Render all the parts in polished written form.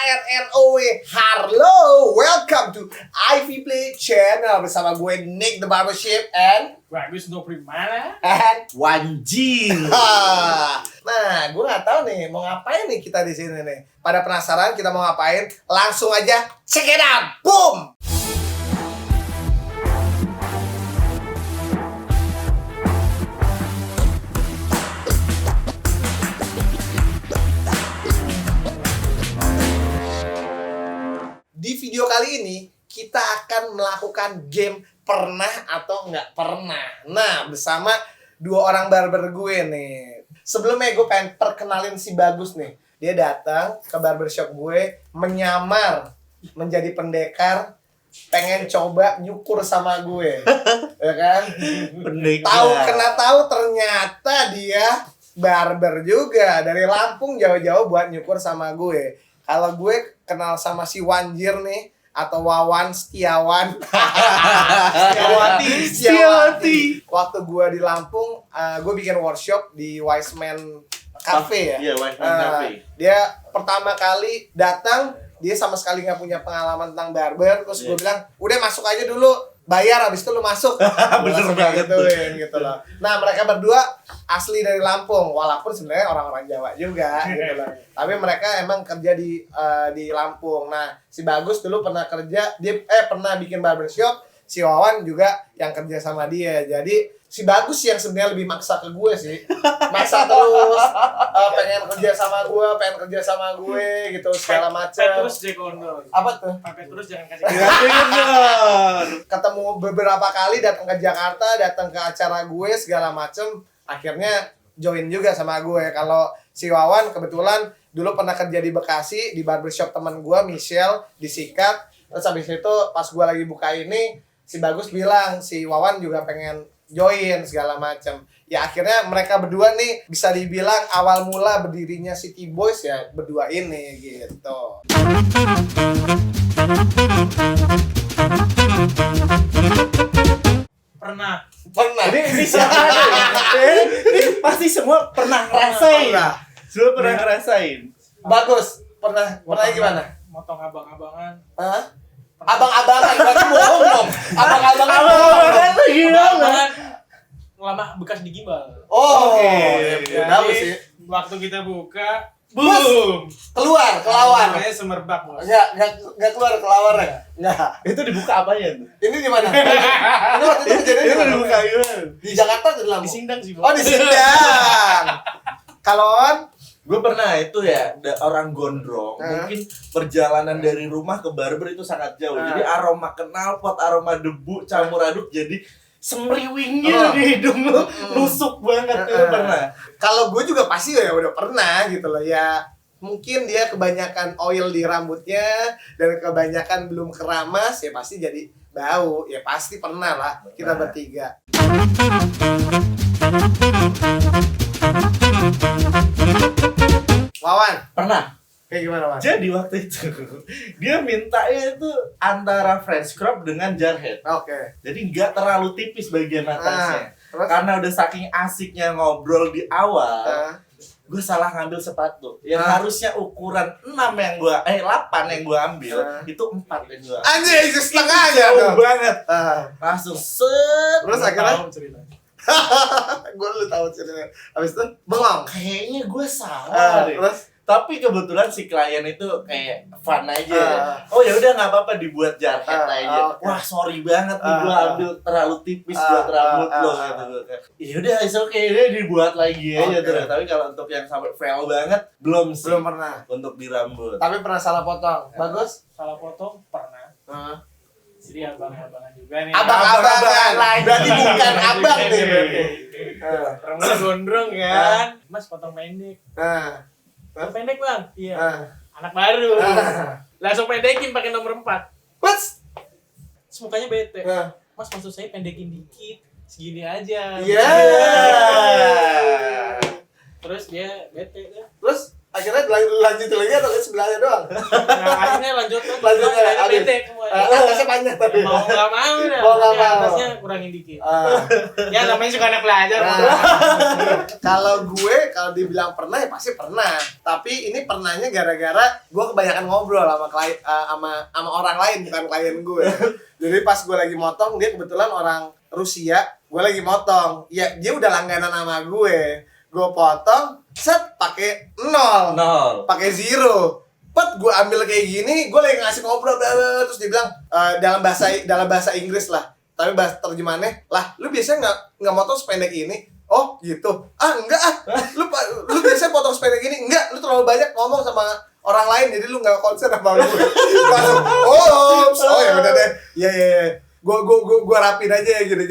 HRNOW. Hello, welcome to Ivy Play Channel bersama gue Nick the Barbershop and Bagus no primana. and Wanjing. Nah, gue nggak tahu nih mau ngapain nih kita di sini nih. Pada penasaran kita mau ngapain? Langsung aja check it out. Boom. Di video kali ini kita akan melakukan game pernah atau nggak pernah. Nah, bersama dua orang barber gue nih. Sebelumnya gue pengen perkenalin si Bagus nih. Dia datang ke barbershop gue menyamar menjadi pendekar, pengen coba nyukur sama gue. Ya kan? Pendekar. Tahu ternyata dia barber juga dari Lampung jauh-jauh buat nyukur sama gue. Kalau gue kenal sama si Wanjir nih atau Wawan Setiawan. Setiawati. Waktu gue di Lampung, gue bikin workshop di Wise Man Cafe ya. Iya, Wise Man Cafe. Dia pertama kali datang, dia sama sekali nggak punya pengalaman tentang barber. Terus gue bilang, udah masuk aja dulu, bayar habis itu lu masuk. Bener banget tuh. Gitu loh. Nah, mereka berdua asli dari Lampung, walaupun sebenarnya orang-orang Jawa juga gitu loh. Tapi mereka emang kerja di Lampung. Nah, si Bagus dulu pernah kerja, pernah bikin barbershop. Si Wawan juga yang kerja sama dia. Jadi si Bagus yang sebenarnya lebih maksa ke gue sih. Maksa terus pengen kerja sama gue gitu segala macam. Terus Jekondo. Apa tuh? Pepet terus jangan kasih. Iya, bener. Ketemu beberapa kali, datang ke Jakarta, datang ke acara gue segala macem, akhirnya join juga sama gue. Kalau si Wawan kebetulan dulu pernah kerja di Bekasi di barbershop teman gue Michelle disikat. Terus habis itu pas gue lagi buka ini, si Bagus bilang si Wawan juga pengen join segala macem. Ya akhirnya mereka berdua nih bisa dibilang awal mula berdirinya City Boys ya berdua ini gitu. Pernah. Ini siapa nih? Ini pasti semua pernah ngerasain. Semua pernah ngerasain. Bagus, pernah gimana? Motong abang-abangan. Hah? Abang-abangan, berarti bohong dong. Abang-abangan. Abang-abangan tuh gimana? Abang-abangan lama bekas digimbal. Oh, Oke. ya, tahu sih. Waktu kita buka, Bus. boom. Keluar, kelawar. Namanya semerbak, Bos. Enggak keluar kelawar ya? Enggak. Itu dibuka apanya tuh? Ini di mana? Ini waktu itu kejadian di Itu mana? dibuka gimana? Di Jakarta atau di Di Lampung? Sindang sih, Bos. Oh, di Sindang. Kalau On? Gue pernah itu ya, orang gondrong. Hah? Mungkin perjalanan dari rumah ke barber itu sangat jauh. Jadi aroma knalpot, aroma debu campur aduk jadi semriwingnya di hidung lu rusuk banget itu pernah. Kalau gue juga pasti ya udah pernah gitu loh ya. Mungkin dia kebanyakan oil di rambutnya dan kebanyakan belum keramas ya pasti jadi bau. Ya pasti pernah lah kita bertiga. Wawan, Pernah. kayak gimana Wan? Jadi waktu itu dia mintanya itu antara French crop dengan jarhead. Oke. Jadi nggak terlalu tipis bagian atasnya. Terus? Karena udah saking asiknya ngobrol di awal, gue salah ngambil sepatu. Yang harusnya ukuran 8 yang gua ambil, itu 4 yang gua. Anjir, itu setengah aja Jauh tuh. banget. Langsung set. Terus akhirnya Tahu cerita. gue lu tahu ceritanya. Habis itu bengong. Kayaknya gue salah deh. Terus Tapi kebetulan si klien itu kayak fun aja. Oh ya udah nggak apa-apa dibuat jarhead aja. Okay. Wah sorry banget nih gue ambil terlalu tipis buat rambut lo gitu. Ya udah it's okay deh dibuat lagi aja terus. Tapi kalau untuk yang sampai fail banget belum sih. belum pernah. Untuk di rambut. Tapi pernah salah potong. Bagus? Salah potong pernah. Jadi abang-abangan juga nih. Abang-abangan. lagi. Berarti bukan abang nih berarti. Rambutnya gondrong kan. Mas potong pendek. Nah. Pendek, Bang. Iya. Nah. Anak baru. Langsung pendekin pakai nomor 4. Mas. Terus mukanya bete. Nah. Mas maksud saya pendekin dikit. Segini aja. Iya. Terus dia bete ya. Terus akhirnya lanjut lagi atau ke sebelahnya doang? Nah, akhirnya lanjut Lanjut ya, akhirnya habis. pendek semua. Atasnya panjang tapi. Mau nggak mau dah. Mau nggak Tapi mau. atasnya kurangin dikit. Ya namanya juga anak pelajar. Kalau gue kalau dibilang pernah ya pasti pernah. Tapi ini pernahnya gara-gara gue kebanyakan ngobrol sama klien sama orang lain bukan klien gue. Jadi pas gue lagi motong dia kebetulan orang Rusia, gue lagi motong. Ya dia udah langganan sama gue. Gue potong, set pakai 0. Pakai 0. Gue ambil kayak gini, gue lagi ngasih ngobrol terus dia bilang dalam bahasa Inggris lah. Tapi bahasa terjemahannya, lah lu biasanya nggak motong sependek ini? Oh gitu. Enggak lu biasanya potong sependek ini? Enggak, lu terlalu banyak ngomong sama orang lain jadi lu nggak konsen sama gue. Langsung, oh ya udah deh. Iya. Gue rapin aja ya gini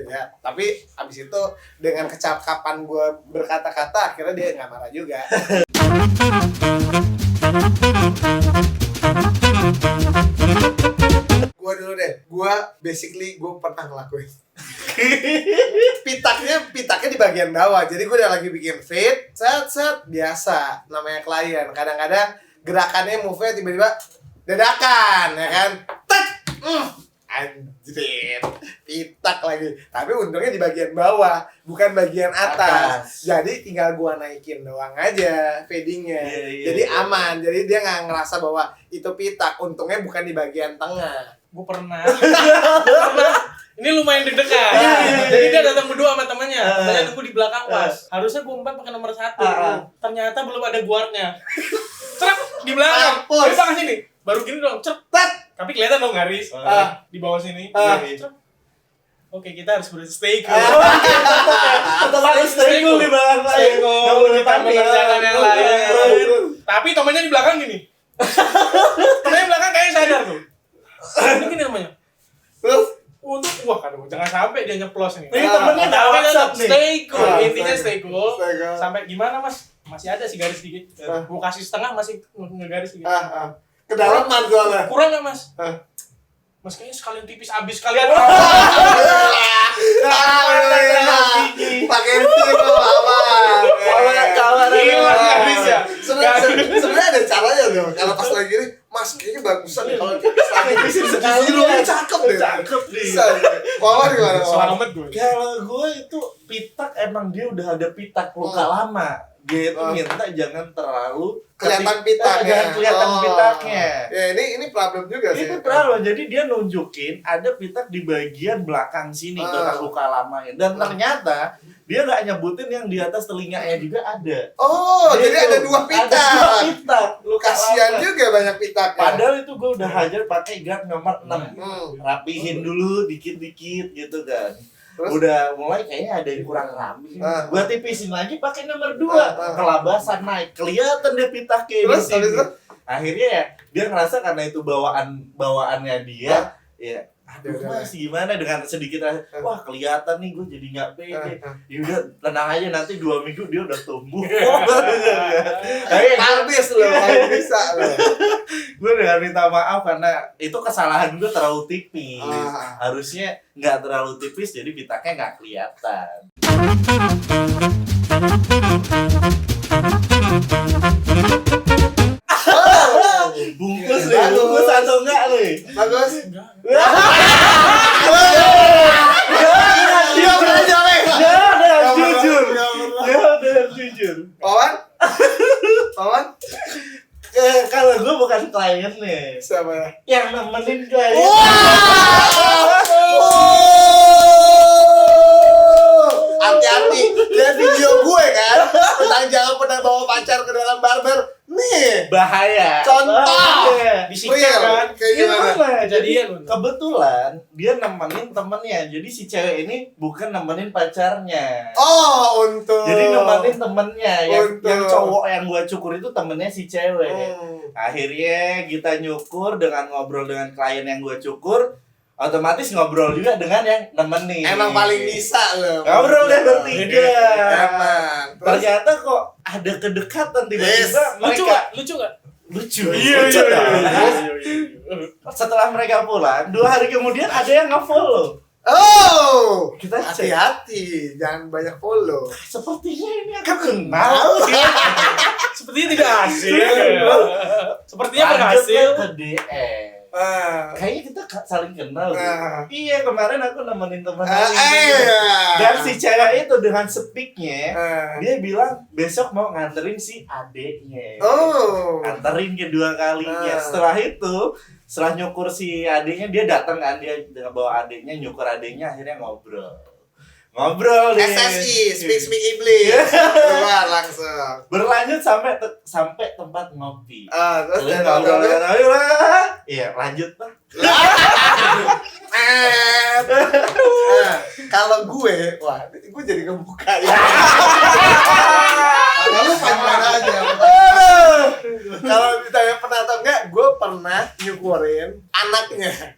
ya. Tapi abis itu dengan kecakapan gue berkata-kata akhirnya dia nggak marah juga. Gue dulu deh, gue pernah ngelakuin pitaknya di bagian bawah. Jadi gue udah lagi bikin fit, set biasa namanya klien. Kadang-kadang gerakannya move-nya tiba-tiba dadakan ya kan. Tek! Anjir, pitak lagi. Tapi untungnya di bagian bawah, bukan bagian atas. Jadi tinggal gua naikin doang aja fadingnya. Jadi aman. Jadi dia nggak ngerasa bahwa itu pitak. Untungnya bukan di bagian tengah. Gue pernah. Ini lumayan deg-degan. Jadi dia datang berdua sama temannya. Temannya nunggu di belakang pas. Harusnya gue 4 pakai nomor 1. Ternyata belum ada guardnya. Cerap di belakang. Dia pakai sini. Baru gini dong. Cerap. Tapi kelihatan dong garis di bawah sini. Oke, kita harus stay cool. Tetap harus stay cool di belakang lain. Nggak boleh kita mengerjakan yang lain. Tapi temannya di belakang gini. Temannya di belakang kayaknya sadar tuh. Ini gini namanya. Terus Wah, jangan sampai dia nyeplos nih. Ini temennya nggak Tapi WhatsApp nih. stay cool. Intinya stay stay cool. Stay cool. Sampai gimana, Mas? Masih ada sih garis dikit. Gua kasih setengah masih ngegaris dikit. kedalaman soalnya. Kurang nggak, Mas? Mas kayaknya sekalian tipis abis kalian. Pakai itu apa? Kawan Hilang garis ya. Sebenarnya ada caranya loh. Kalau pas lagi ini, Mas kayaknya bagusan nih kalau tipisin sekali lu cakep deh. Cakep nih. Bisa. Mawar gimana? Selamat gue. Kalau gue itu pitak emang dia udah ada pitak luka lama. Dia itu minta jangan terlalu kelihatan pitaknya. Jangan kelihatan pitaknya. Ya ini problem juga sih. Itu problem. Jadi dia nunjukin ada pitak di bagian belakang sini bekas luka lamanya. Dan ternyata dia nggak nyebutin yang di atas telinganya juga ada. Oh, jadi ada 2 pitak. Ada 2 pitak. Luka Kasian lama. juga banyak pitaknya. Padahal itu gue udah hajar pakai guard nomor 6. Rapihin dulu dikit-dikit gitu kan. Terus? Udah mulai kayaknya ada yang kurang rapi. Gua tipisin lagi pakai nomor 2. Kelabasan naik. Kelihatan deh pitaknya di sini. Akhirnya ya dia ngerasa karena itu bawaannya dia, ya aduh Mas gimana dengan sedikit wah kelihatan nih gue jadi nggak pede. Ya udah tenang aja nanti 2 minggu dia udah tumbuh. Habis loh, bisa loh. Gue udah minta maaf karena itu kesalahan gue terlalu tipis. Harusnya nggak terlalu tipis jadi pitaknya nggak kelihatan. Bungkus nih, bungkus atau enggak nih? Bagus. Enggak. Dia udah jelek. Dia udah jujur. Pawan? Kalau gue bukan klien nih, Siapa ya? yang nemenin klien. Hati-hati, lihat video gue kan tentang jangan pernah bawa pacar ke dalam barber. Nih, Bahaya. Contoh. Bahaya. Bisikan real. kan. Kayak gimana? Kejadian. Kebetulan dia nemenin temennya. Jadi si cewek ini bukan nemenin pacarnya. Oh, untung. Jadi nemenin temennya Untung. yang cowok yang gua cukur itu temennya si cewek. Hmm. Akhirnya kita nyukur dengan ngobrol dengan klien yang gua cukur, otomatis ngobrol juga dengan yang nemenin. Emang paling bisa loh. Ngobrol deh bertiga. Emang. Ternyata kok ada kedekatan tiba-tiba Lucu mereka nggak? Lucu nggak? lucu. Iya. Lucu dong. Setelah mereka pulang, 2 hari kemudian ada yang nge-follow. Oh, Kita cek. hati-hati, jangan banyak follow. Sepertinya ini akan kenal. Sepertinya tidak hasil. Sepertinya Lanjut berhasil. ke DM. Kayaknya kita saling kenal deh. Iya, kemarin aku nemenin teman dan si cewek itu dengan speaknya dia bilang besok mau nganterin si adeknya. Anterin kedua kalinya. Setelah nyukur si adeknya, dia datang kan, dia dengan bawa adeknya, nyukur adeknya, akhirnya ngobrol deh. SSI, speak iblis. Keluar langsung. Berlanjut sampai tempat ngopi. Terus ngobrol. Iya, lanjut lah. Kalau gue jadi kebuka ya. Kalau panjang aja. Kalau ditanya pernah atau enggak, gue pernah nyukurin anaknya.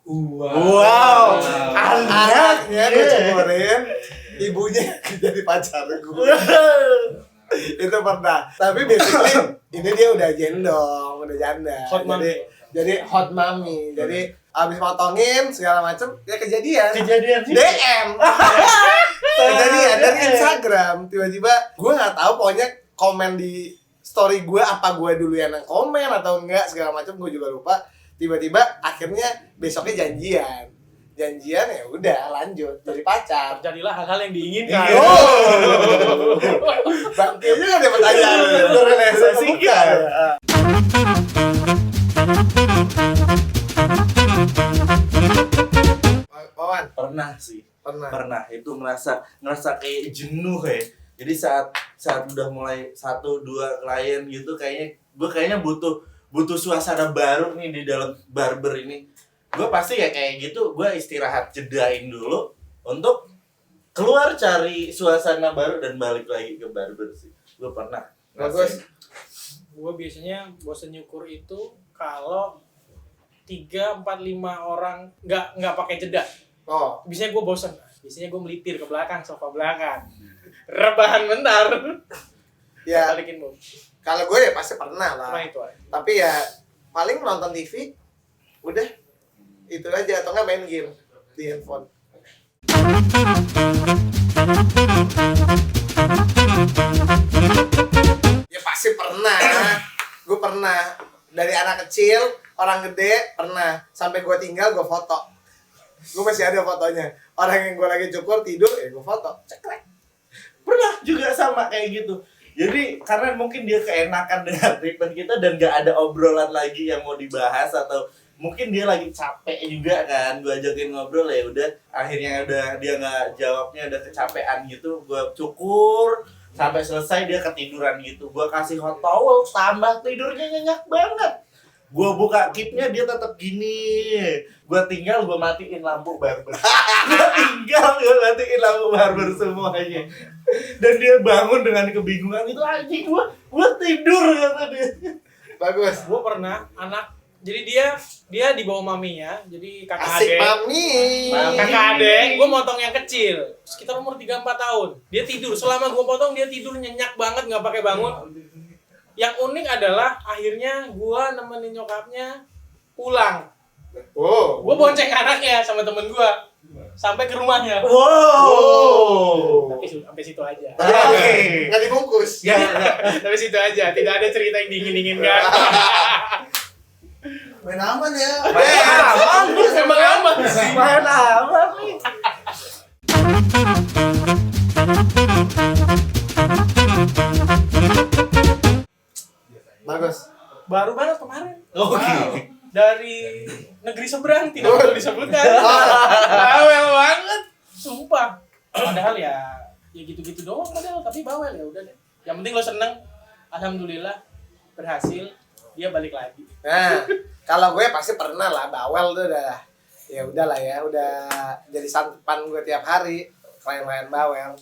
Wow. Anaknya gue nyukurin, ibunya jadi pacar gue. Itu pernah. Tapi basically ini dia udah gendong, udah janda. Jadi hot mommy. Jadi abis motongin segala macem, ya kejadian DM. Kejadian dari Instagram. Tiba-tiba gue nggak tahu, pokoknya komen di story gue, apa gue dulu yang komen atau enggak segala macem, gue juga lupa. Tiba-tiba akhirnya besoknya janjian ya udah lanjut jadi pacar. Jadilah hal-hal yang diinginkan. Bangke juga ada pertanyaan. Terrealisasikan. Wawan Pernah itu ngerasa kayak jenuh ya. Jadi saat udah mulai 1-2 klien gitu, kayaknya butuh suasana baru nih di dalam barber ini. Gue pasti ya kayak gitu, gue istirahat, jedain dulu untuk keluar cari suasana baru dan balik lagi ke barber sih. Gue pernah. Bagus. Gue biasanya bosen nyukur itu kalau 3, 4, 5 orang nggak pakai jeda. Biasanya gue bosen. Biasanya gue melipir ke belakang, sofa belakang. Rebahan bentar. Ya. Balikin lu. Kalau gue ya pasti pernah lah. Itu aja. Tapi ya paling nonton TV, udah itu aja, atau nggak main game di handphone. Ya pasti pernah. Gue pernah dari anak kecil, orang gede, pernah sampai gue tinggal gue foto. Gue masih ada fotonya. Orang yang gue lagi cukur tidur, ya gue foto. Cekrek. Pernah juga sama kayak gitu. Jadi karena mungkin dia keenakan dengan treatment kita dan gak ada obrolan lagi yang mau dibahas, atau mungkin dia lagi capek juga kan, gue ajakin ngobrol, ya udah akhirnya dia nggak jawabnya, udah kecapean gitu, gue cukur sampai selesai dia ketiduran gitu, gue kasih hot towel, tambah tidurnya nyenyak banget. Gue buka keepnya dia tetap gini, gue matiin lampu barber. Gue matiin lampu barber semuanya. Dan dia bangun dengan kebingungan itu, anjing gue tidur kata dia. Bagus. Gue pernah jadi dia di bawah maminya, jadi kakak Asik adek. mami. Kakak adek, gue motong yang kecil, sekitar umur 3-4 tahun. Dia tidur, selama gue potong dia tidur nyenyak banget, nggak pakai bangun. Yang unik adalah akhirnya gue nemenin nyokapnya pulang. Gue bonceng anaknya sama temen gue sampai ke rumahnya. Tapi sampai situ aja. Nggak dibungkus. Tapi situ aja, tidak ada cerita yang dingin-dinginkan. Main aman ya. Emang aman sih. Main aman nih. Bagus. Baru banget kemarin. Oke. Dari negeri seberang, tidak perlu disebutkan. Bawel banget, sumpah. Padahal ya gitu-gitu doang padahal, tapi bawel ya udah deh. Yang penting lo seneng, alhamdulillah berhasil, dia balik lagi. Nah, kalau gue pasti pernah lah bawel tuh udah. Ya udahlah ya, udah jadi santapan gue tiap hari, klien-klien bawel.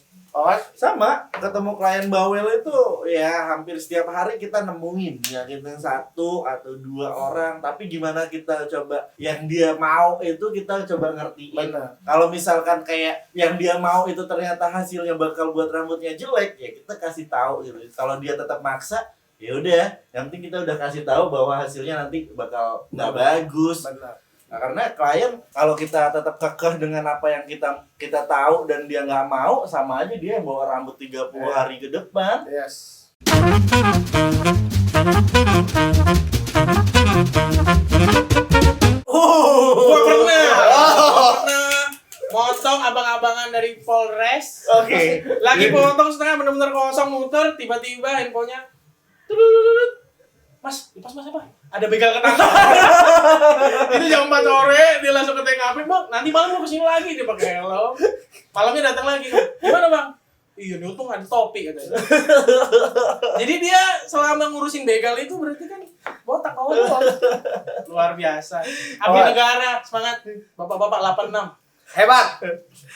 Sama, ketemu klien bawel itu ya hampir setiap hari kita nemuin ya, kita 1 atau 2 orang, tapi gimana kita coba yang dia mau itu kita coba ngertiin. Bener. Kalau misalkan kayak yang dia mau itu ternyata hasilnya bakal buat rambutnya jelek, ya kita kasih tahu gitu. Kalau dia tetap maksa, ya udah, yang penting kita udah kasih tahu bahwa hasilnya nanti bakal nggak bagus. Bener. Nah, karena klien kalau kita tetap kekeh dengan apa yang kita tahu dan dia nggak mau, sama aja dia yang bawa rambut 30 hari ke depan. Yes. tes. Oke. Lagi potong setengah benar-benar kosong muter, tiba-tiba handphonenya tudut. Mas, pas Mas apa? Ada begal ketangkap. Itu jam 4 sore, dia langsung ke TKP, Bang. Nanti malam mau kesini lagi, dia pakai helm. Malamnya datang lagi. Gimana, Bang? Iya, nih untung ada topi katanya. Jadi dia selama ngurusin begal itu berarti kan botak awal. Luar biasa. Abdi negara, semangat. Bapak-bapak 86. Hebat.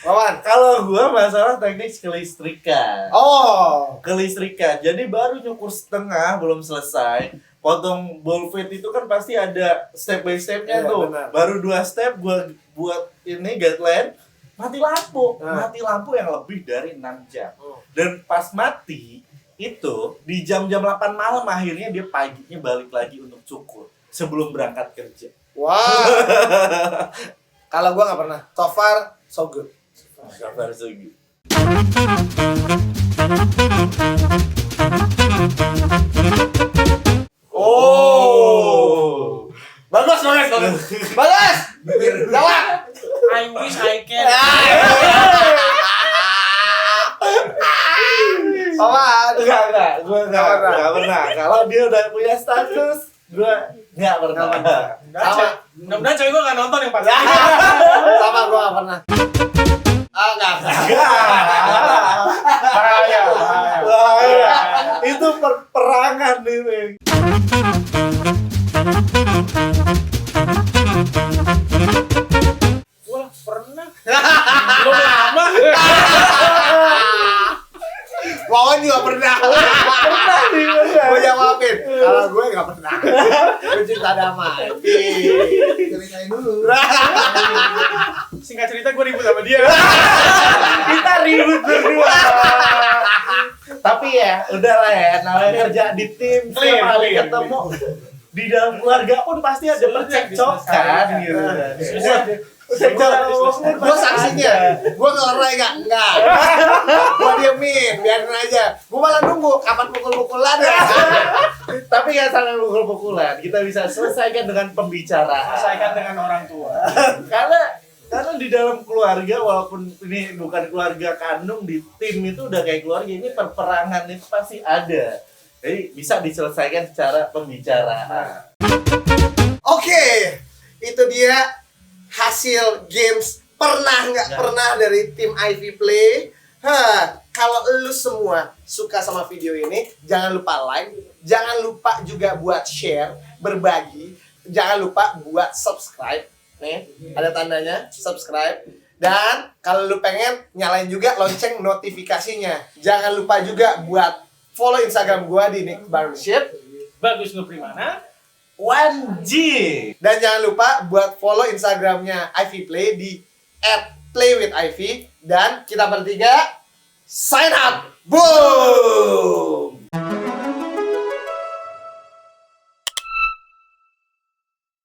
Wawan. Kalau gua masalah teknik kelistrikan. Oh. Kelistrikan. Jadi baru nyukur setengah belum selesai. Potong ball fit itu kan pasti ada step by stepnya Iya, tuh. benar. Baru 2 step gua buat ini guideline, mati lampu. Nah. Mati lampu yang lebih dari 6 jam. Dan pas mati itu di jam-jam 8 malam akhirnya dia paginya balik lagi untuk cukur sebelum berangkat kerja. Wah. Kalau gua nggak pernah. So far, so good. Kabar sugi. Oh. Bagus. Bagus. Jawab. I wish I can. Wawan. Enggak, gua Nggak pernah. enggak pernah. Kalau dia udah punya status, gua enggak pernah. Mudah-mudahan cewek gue gak nonton yang pasti. Sama gua nggak pernah. Ah, nggak. Bahaya. Bahaya. Itu perangan ini. Wah, pernah. Belum lama. Wawan juga pernah. Pernah nih, bener. Gue jawabin. Kalau gue nggak pernah. Gue cinta damai. Ceritain dulu. Singkat cerita gue ribut sama dia. Kita ribut berdua. Tapi ya, udahlah ya, namanya kerja di tim, Clear, setiap kali clear, ketemu di dalam keluarga pun pasti ada percekcokan gitu. Gue saksinya. Gue ngelerai nggak? Enggak. Gue diemin. Biarin aja. Gue malah nunggu kapan pukul-pukulan ya. Tapi nggak sampai pukul-pukulan, kita bisa selesaikan dengan pembicaraan. Selesaikan dengan orang tua. Karena di dalam keluarga, walaupun ini bukan keluarga kandung, di tim itu udah kayak keluarga, ini perperangan itu pasti ada. Jadi bisa diselesaikan secara pembicaraan. Oke. Itu dia hasil games pernah nggak pernah dari tim Ivy Play. Kalau lu semua suka sama video ini, jangan lupa like, jangan lupa juga buat share, berbagi, jangan lupa buat subscribe. Nih, ada tandanya subscribe. Dan kalau lu pengen nyalain juga lonceng notifikasinya. Jangan lupa juga buat follow Instagram gua di Nick Barbershop. Bagus Nuprimana. 1G. Dan jangan lupa buat follow Instagramnya Ivy Play di @playwithivy. Dan kita bertiga sign up. Boom.